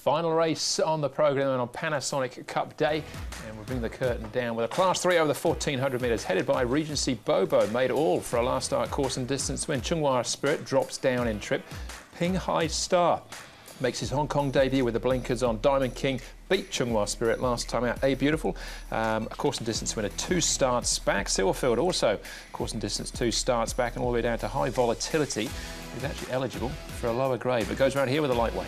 Final race on the programme on Panasonic Cup Day, and we'll bring the curtain down with a Class 3 over the 1400 metres, headed by Regency Bobo. Made all for a last start course and distance when Chunghwa Spirit drops down in trip. Ping Hai Star makes his Hong Kong debut with the blinkers on. Diamond King beat Chunghwa Spirit last time out. Beautiful. A course and distance winner 2 starts back. Silverfield also course and distance 2 starts back, and all the way down to High Volatility. He's actually eligible for a lower grade, but goes around here with a lightweight.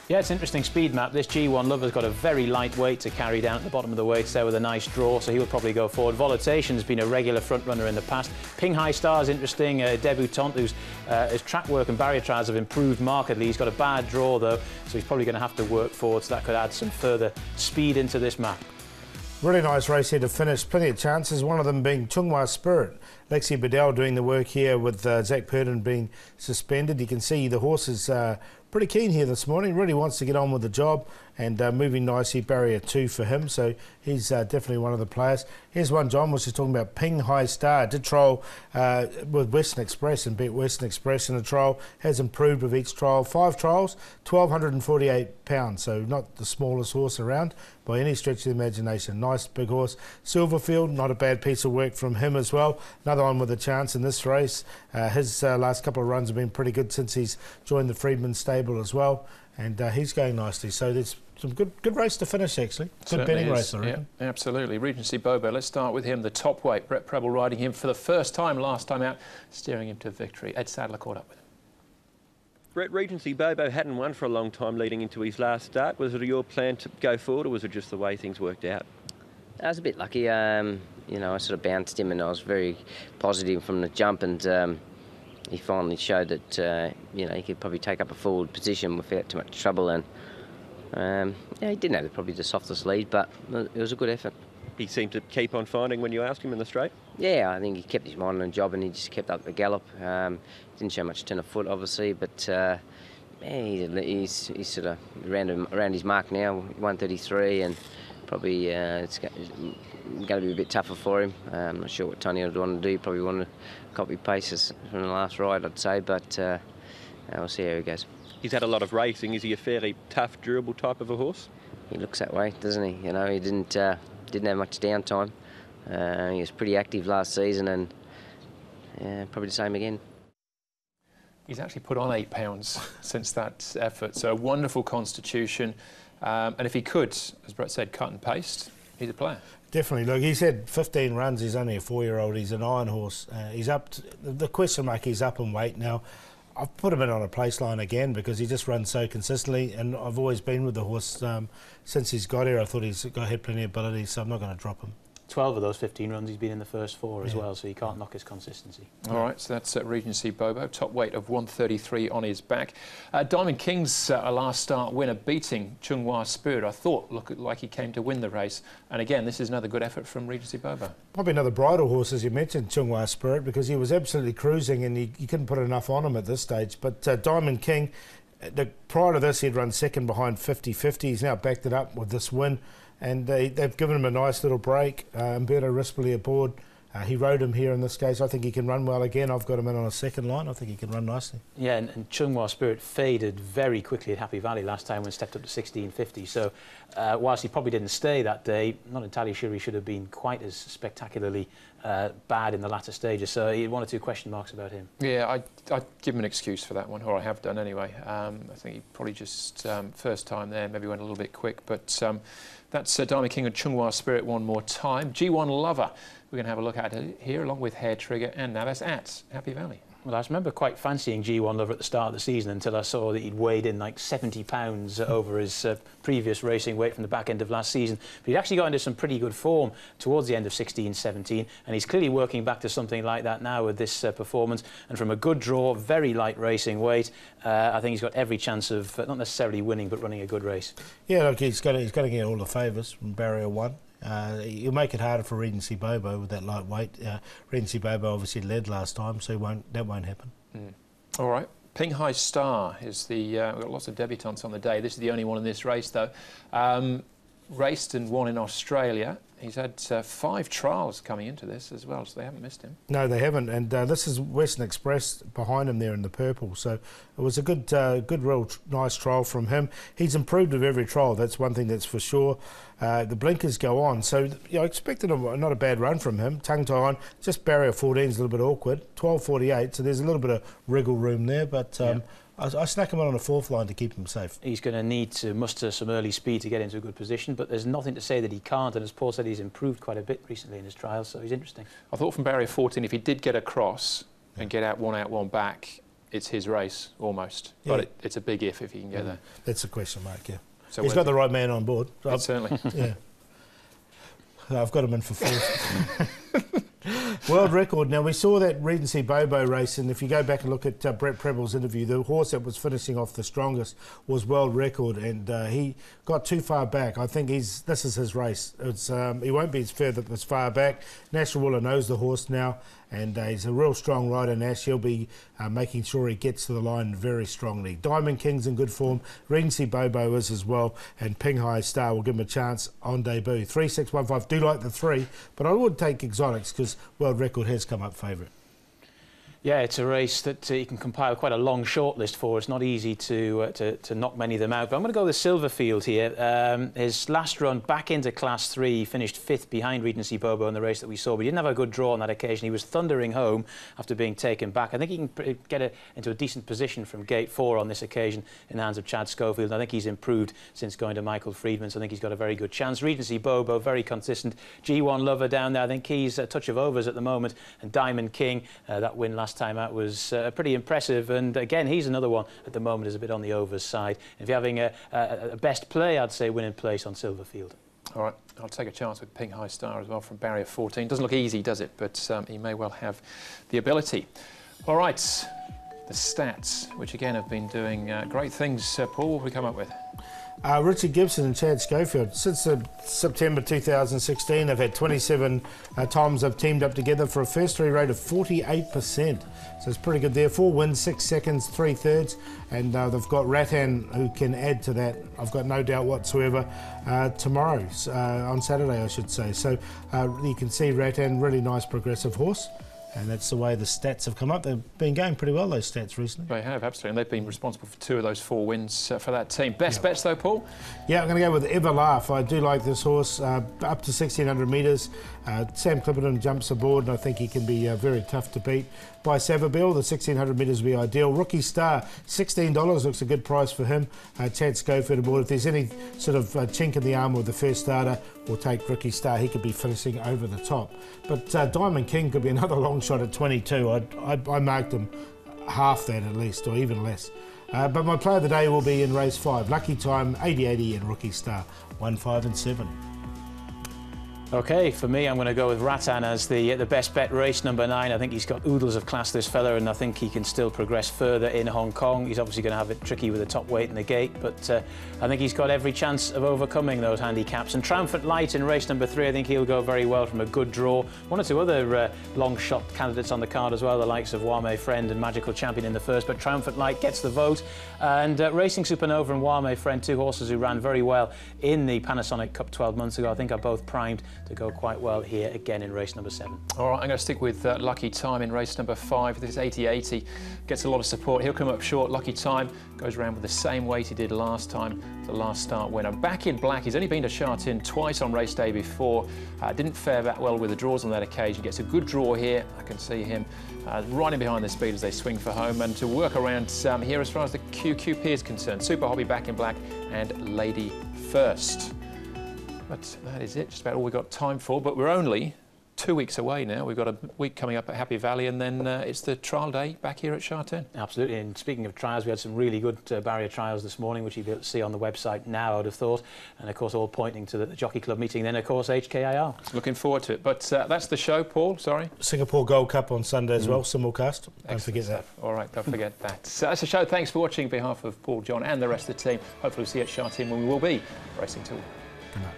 Yeah, it's an interesting speed map. This G1 Lover's got a very light weight to carry down at the bottom of the weights there with a nice draw, so he will probably go forward. Volatation's been a regular front runner in the past. Ping Hai Star is interesting, a debutant whose his track work and barrier trials have improved markedly. He's got a bad draw though, so he's probably going to have to work forward, so that could add some further speed into this map. Really nice race here to finish, plenty of chances, one of them being Chunghwa Spirit. Lexi Bedell doing the work here with Zach Purdon being suspended. You can see the horse is pretty keen here this morning, really wants to get on with the job, and moving nicely, barrier 2 for him, so he's definitely one of the players. Here's one John was just talking about, Ping Hai Star. Did trial with Western Express and beat Western Express in a trial, has improved with each trial. 5 trials, 1,248 pounds, so not the smallest horse around by any stretch of the imagination. Nice big horse. Silverfield, not a bad piece of work from him as well. Another one with a chance in this race. His last couple of runs have been pretty good since he's joined the Freedman stable as well, and he's going nicely. So there's some good race to finish, actually. Good betting race, I reckon. Yeah, absolutely. Regency Bobo, let's start with him, the top weight. Brett Preble riding him for the first time last time out, steering him to victory. Ed Sadler caught up with him. Brett, Regency Bobo hadn't won for a long time leading into his last start. Was it your plan to go forward, or was it just the way things worked out? I was a bit lucky. You know, I sort of bounced him and I was very positive from the jump, and he finally showed that you know, he could probably take up a forward position without too much trouble, and yeah, he didn't have probably the softest lead, but it was a good effort. He seemed to keep on finding when you asked him in the straight? Yeah, I think he kept his mind on the job and he just kept up the gallop. Didn't show much turn of foot, obviously, but yeah, he's sort of around his mark now, 133, and probably it's going to be a bit tougher for him. I'm not sure what Tony would want to do. Probably want to copy paces from the last ride, I'd say, but we'll see how he goes. He's had a lot of racing. Is he a fairly tough, durable type of a horse? He looks that way, doesn't he? You know, he didn't have much downtime. He was pretty active last season, and probably the same again. He's actually put on 8 pounds since that effort, so a wonderful constitution. And if he could, as Brett said, cut and paste, he's a player. Definitely. Look, he's had 15 runs. He's only a 4-year-old. He's an iron horse. He's up. The question mark, he's up in weight now. I've put him in on a place line again because he just runs so consistently, and I've always been with the horse since he's got here. I thought had plenty of ability, so I'm not going to drop him. 12 of those 15 runs he's been in the first 4 as well, so you can't knock his consistency. All right, so that's Regency Bobo, top weight of 133 on his back. Diamond King's a last start winner, beating Chunghwa Spirit. I thought looked like he came to win the race, and again, this is another good effort from Regency Bobo. Probably another bridle horse, as you mentioned, Chunghwa Spirit, because he was absolutely cruising and you couldn't put enough on him at this stage. But Diamond King, prior to this, he'd run second behind 50-50. He's now backed it up with this win. And they've given him a nice little break. Umberto Rispoli aboard. He rode him here in this case. I think he can run well again. I've got him in on a second line. I think he can run nicely. Yeah, and Chunghwa Spirit faded very quickly at Happy Valley last time when he stepped up to 16.50. So whilst he probably didn't stay that day, not entirely sure he should have been quite as spectacularly bad in the latter stages. So he had 1 or 2 question marks about him. Yeah, I'd give him an excuse for that one, or I have done anyway. I think he probably just, first time there, maybe went a little bit quick. But that's Diamond King and Chunghwa Spirit one more time. G1 Lover, we're going to have a look at it here, along with Hair Trigger and Navas at Happy Valley. Well, I remember quite fancying G1 Lover at the start of the season until I saw that he'd weighed in like 70 pounds over his previous racing weight from the back end of last season. But he'd actually got into some pretty good form towards the end of 16-17, and he's clearly working back to something like that now with this performance. And from a good draw, very light racing weight, I think he's got every chance of not necessarily winning, but running a good race. Yeah, look, he's got to get all the favours from barrier 1. He'll make it harder for Regency Bobo with that light weight. Regency Bobo obviously led last time, so that won't happen. All right. Ping Hai Star is the... we've got lots of debutants on the day. This is the only one in this race, though. raced and won in Australia. He's had 5 trials coming into this as well, so they haven't missed him. No, they haven't, and this is Western Express behind him there in the purple, so it was a good, real nice trial from him. He's improved with every trial, that's one thing that's for sure. The blinkers go on, so you know, expected not a bad run from him. Tongue tie on, just barrier 14 is a little bit awkward, 12.48, so there's a little bit of wriggle room there, but I snuck him on a 4th line to keep him safe. He's going to need to muster some early speed to get into a good position, but there's nothing to say that he can't, and as Paul said, he's improved quite a bit recently in his trials, so he's interesting. I thought from barrier 14, if he did get across and get out, one back, it's his race, almost. Yeah. But it's a big if he can get there. That's a question mark, yeah. So he's got the right man on board. Certainly. Yeah. I've got him in for 4th. World record. Now, we saw that Regency Bobo race, and if you go back and look at Brett Preble's interview, the horse that was finishing off the strongest was world record, and he got too far back. I think this is his race. It's he won't be as far back. National Wooler knows the horse now, and he's a real strong rider, Nash. He'll be making sure he gets to the line very strongly. Diamond King's in good form. Regency Bobo is as well, and Pinghai Star will give him a chance on debut. 3-6-1-5. Do like the 3, but I would take Exotics because world record has come up favourite. Yeah, it's a race that you can compile quite a long shortlist for. It's not easy to knock many of them out. But I'm going to go with Silverfield here. His last run back into Class 3, he finished 5th behind Regency Bobo in the race that we saw. But he didn't have a good draw on that occasion. He was thundering home after being taken back. I think he can get into a decent position from gate 4 on this occasion in the hands of Chad Schofield. I think he's improved since going to Michael Friedman, so I think he's got a very good chance. Regency Bobo, very consistent. G1 Lover down there. I think he's a touch of overs at the moment. And Diamond King, that win last time out was pretty impressive, and again he's another one at the moment is a bit on the overs side. If you're having a best play, I'd say winning place on Silverfield. All right, I'll take a chance with Pink High Star as well from barrier 14. Doesn't look easy, does it? But he may well have the ability. All right, the stats, which again have been doing great things. Paul, what have we come up with? Richard Gibson and Chad Schofield, since September 2016, they've had 27 times they've teamed up together for a first-three rate of 48%. So it's pretty good there. 4 wins, 6 seconds, 3/3, and they've got Rattan who can add to that. I've got no doubt whatsoever. Tomorrow, on Saturday, I should say. So you can see Rattan, really nice progressive horse. And that's the way the stats have come up. They've been going pretty well, those stats recently. They have, absolutely. And they've been responsible for 2 of those 4 wins for that team. Best bets, though, Paul? Yeah, I'm going to go with Everlaugh. I do like this horse. Up to 1,600 metres. Sam Clipperton jumps aboard, and I think he can be very tough to beat. By Savabeel, the 1,600 metres will be ideal. Rookie Star, $16 looks a good price for him. Chad Schofield aboard. If there's any sort of chink in the armour with the first starter, we'll take Rookie Star. He could be finishing over the top. But Diamond King could be another long shot at 22. I marked him half that at least, or even less. But my play of the day will be in race 5. Lucky Time, 80-80 and Rookie Star, 1, 5 and 7. OK, for me, I'm going to go with Rattan as the best bet, race number 9. I think he's got oodles of class, this fella, and I think he can still progress further in Hong Kong. He's obviously going to have it tricky with the top weight in the gate, but I think he's got every chance of overcoming those handicaps. And Triumphant Light in race number 3, I think he'll go very well from a good draw. 1 or 2 other long shot candidates on the card as well, the likes of Wame Friend and Magical Champion in the first, but Triumphant Light gets the vote. And Racing Supernova and Wame Friend, 2 horses who ran very well in the Panasonic Cup 12 months ago, I think are both primed to go quite well here again in race number 7. All right, I'm going to stick with Lucky Time in race number 5. This is 80-80, gets a lot of support. He'll come up short. Lucky Time goes around with the same weight he did last time, the last start winner. Back in black, he's only been to Sha Tin twice on race day before. Didn't fare that well with the draws on that occasion. Gets a good draw here. I can see him riding behind the speed as they swing for home. And to work around here as far as the QQP is concerned, Super Hobby Back in Black and Lady First. But that is it, just about all we've got time for. But we're only 2 weeks away now. We've got a week coming up at Happy Valley, and then it's the trial day back here at Sha Tin. Absolutely. And speaking of trials, we had some really good barrier trials this morning, which you'll be able to see on the website now, I'd have thought. And of course, all pointing to the Jockey Club meeting. Then, of course, HKIR. Looking forward to it. But that's the show, Paul. Sorry. Singapore Gold Cup on Sunday as well, simulcast. Don't forget that. All right, don't forget that. So that's the show. Thanks for watching on behalf of Paul, John, and the rest of the team. Hopefully, we'll see you at Sha Tin when we will be racing too. Good night.